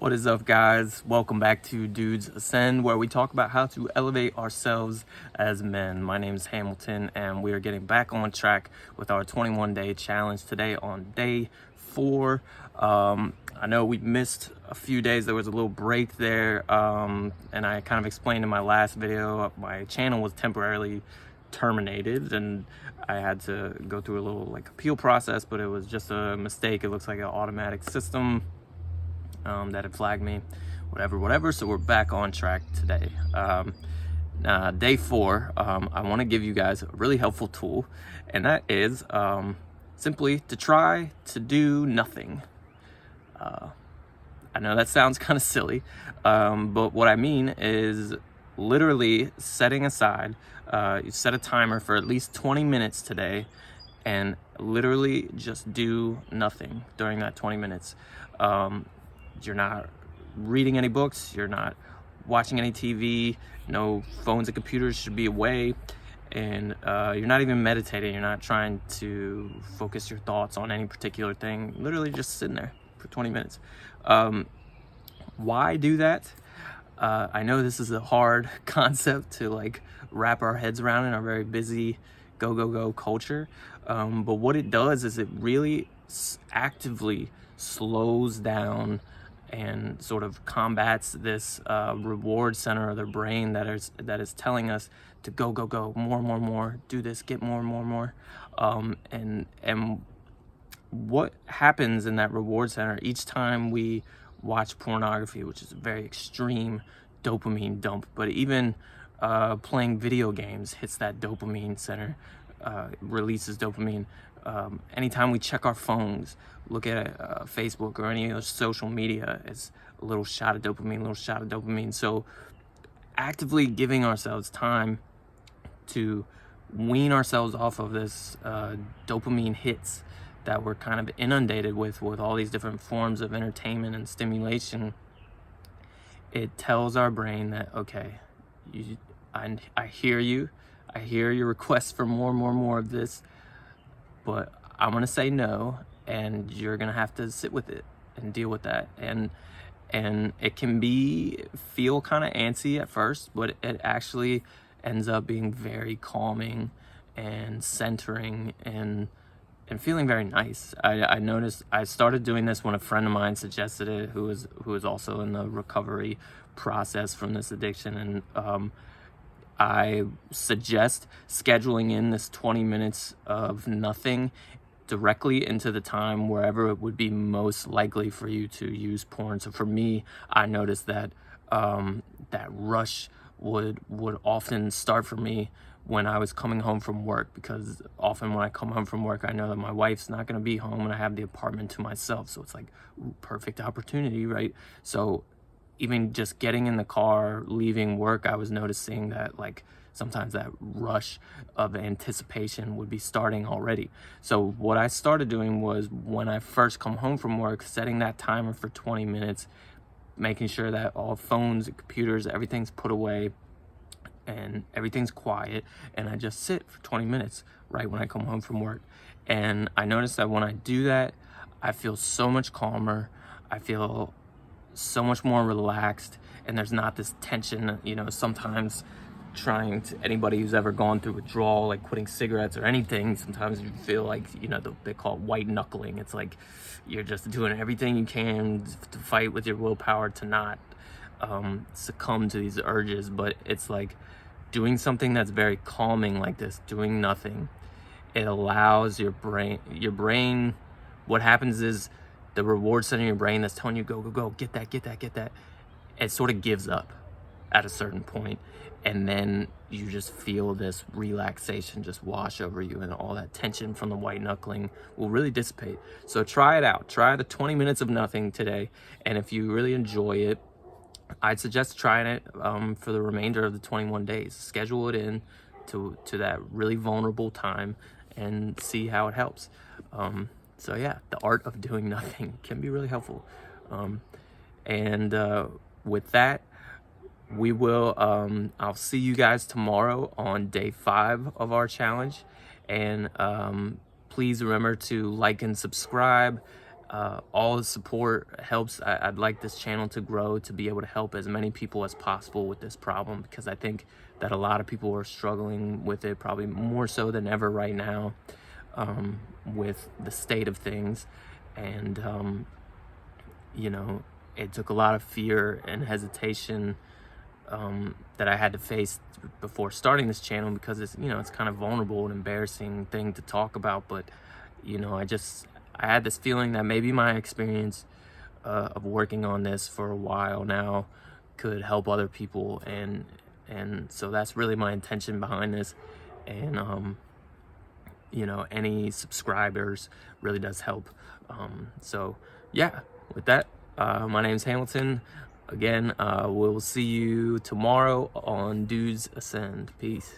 What is up, guys? Welcome back to Dudes Ascend, where we talk about how to elevate ourselves as men. My name is Hamilton, and we are getting back on track with our 21-day challenge today on day 4. I know we missed a few days. There was a little break there, and I kind of explained in my last video, my channel was temporarily terminated and I had to go through a little appeal process, but it was just a mistake. It looks like an automatic system that had flagged me, whatever. So we're back on track today. Day 4, I want to give you guys a really helpful tool, and that is simply to try to do nothing. I know that sounds kind of silly, but what I mean is literally setting aside, you set a timer for at least 20 minutes today and literally just do nothing during that 20 minutes. You're not reading any books, you're not watching any TV, no phones and computers should be away, and you're not even meditating, you're not trying to focus your thoughts on any particular thing, literally just sitting there for 20 minutes. Why do that? I know this is a hard concept to wrap our heads around in our very busy go culture, but what it does is it really actively slows down and sort of combats this reward center of the brain that is telling us to go more, do this, get more, and what happens in that reward center each time we watch pornography, which is a very extreme dopamine dump, but even playing video games hits that dopamine center, releases dopamine. Anytime we check our phones, look at Facebook or any other social media, it's a little shot of dopamine. So actively giving ourselves time to wean ourselves off of this dopamine hits that we're kind of inundated with all these different forms of entertainment and stimulation, it tells our brain that, okay, I hear you, I hear your request for more of this, but I'm gonna say no, and you're gonna have to sit with it and deal with that. And it can feel kind of antsy at first, but it actually ends up being very calming and centering and feeling very nice. I noticed I started doing this when a friend of mine suggested it, who was also in the recovery process from this addiction, and I suggest scheduling in this 20 minutes of nothing directly into the time wherever it would be most likely for you to use porn. So for me, I noticed that that rush would often start for me when I was coming home from work, because often when I come home from work, I know that my wife's not going to be home and I have the apartment to myself. So it's perfect opportunity, right? So even just getting in the car, leaving work, I was noticing that sometimes that rush of anticipation would be starting already. So what I started doing was, when I first come home from work, setting that timer for 20 minutes, making sure that all phones and computers, everything's put away and everything's quiet, and I just sit for 20 minutes right when I come home from work. And I noticed that when I do that, I feel so much calmer, I feel so much more relaxed, and there's not this tension. Sometimes anybody who's ever gone through withdrawal, like quitting cigarettes or anything, sometimes you feel they call it white knuckling. It's like you're just doing everything you can to fight with your willpower to not succumb to these urges. But it's like doing something that's very calming like this, doing nothing. It allows your brain, what happens is the reward center in your brain that's telling you go, get that, it sort of gives up at a certain point, and then you just feel this relaxation just wash over you, and all that tension from the white knuckling will really dissipate. So try it out. Try the 20 minutes of nothing today, and if you really enjoy it, I'd suggest trying it for the remainder of the 21 days. Schedule it in to that really vulnerable time and see how it helps. So yeah, the art of doing nothing can be really helpful. With that, we will I'll see you guys tomorrow on day 5 of our challenge, and please remember to like and subscribe. all the support helps. I'd like this channel to grow, to be able to help as many people as possible with this problem, because I think that a lot of people are struggling with it, probably more so than ever right now, with the state of things. And you know, it took a lot of fear and hesitation that I had to face before starting this channel, because it's, you know, it's kind of vulnerable and embarrassing thing to talk about. But you know, I had this feeling that maybe my experience of working on this for a while now could help other people, and so that's really my intention behind this. And you know, any subscribers really does help. So yeah, with that, my name's Hamilton. Again, we'll see you tomorrow on Dudes Ascend. Peace.